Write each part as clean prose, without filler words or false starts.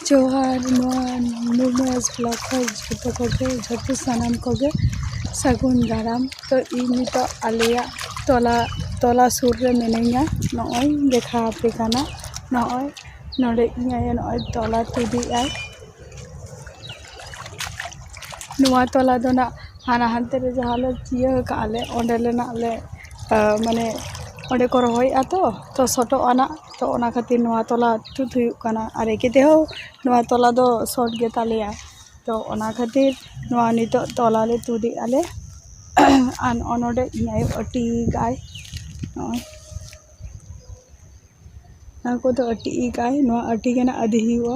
जोहार नुमेस ब्लॉग जो सानाम कोगे सगुन दाराम तो इन नितो आलिया तोला सुर रे मिनिया नॉय देखा पे काना नॉय नोडे इयाय नॉय तोला तुदी आय नुआ तोला दो ना हाना हानते रे जहाले चिया काले ओंडेले ना ले माने ओंडे को रहोय तो सोटो आना तो ओना खातिर नुआ तोला तुद हुयुक काना आर एकेते हो नुआ तोला दो शॉर्ट गे तालेया तो ओना खातिर नुआ नितो तोला ले तुदी आले आन ओनोडे इयाय अटी गाय नॉय ना को तो अटी गाय नुआ अटी गेना आदि हुआ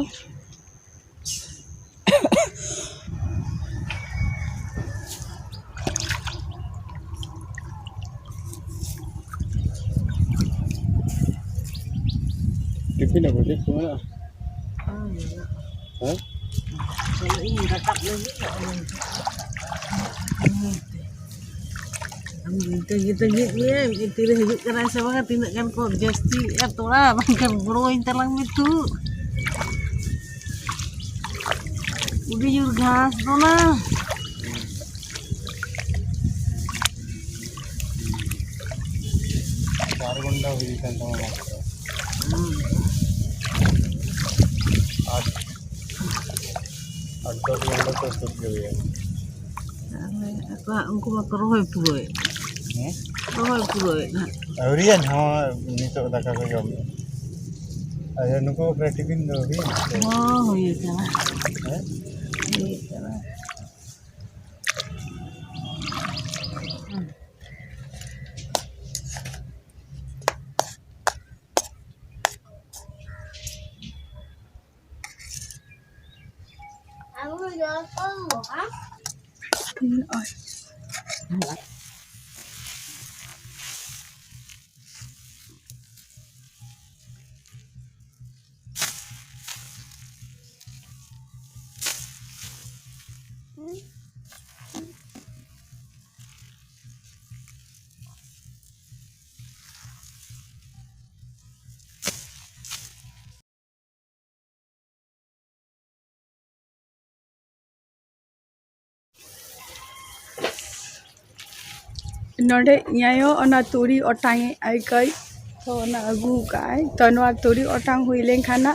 Ipin apa sih semua? Hah? Kalau ini kakak lagi tegit-tegit ni itu dah hidup kerasa banget tindakan kok justi atau lah makan broin telang itu udah jur gas tu lah Baru benda beri kan sama macam. Ada benda tu sesuatu je. Aku makan rohai puroi. Rohai puroi. Aurian, हाँ नितो दाका को जम. Ada nuko praktikin tu भी. Oh, iya kan. Iya kan. Aku dah tahu, ah. नोडे इयायो ओना तुरी ओटांग आइकई तो ओना अगू काय तो नोआ तुरी ओटांग हुई लेन खाना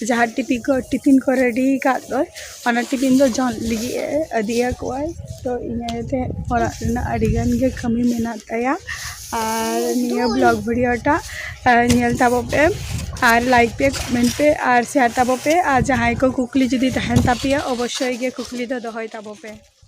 जहाँ टिफिन को रेडी का दो ओना टिफिन दो जन लगी अदिया कोय तो इयाते ओरा ना अडिगान गे कमी मेना तया और निया ब्लॉग वीडियोटा नेल ताबो पे और लाइक पे कमेंट पे और शेयर ताबो पे और जहाँ को कुकली जुदी तहन तापिया अवश्य गे कुकली दो दहय ताबो पे।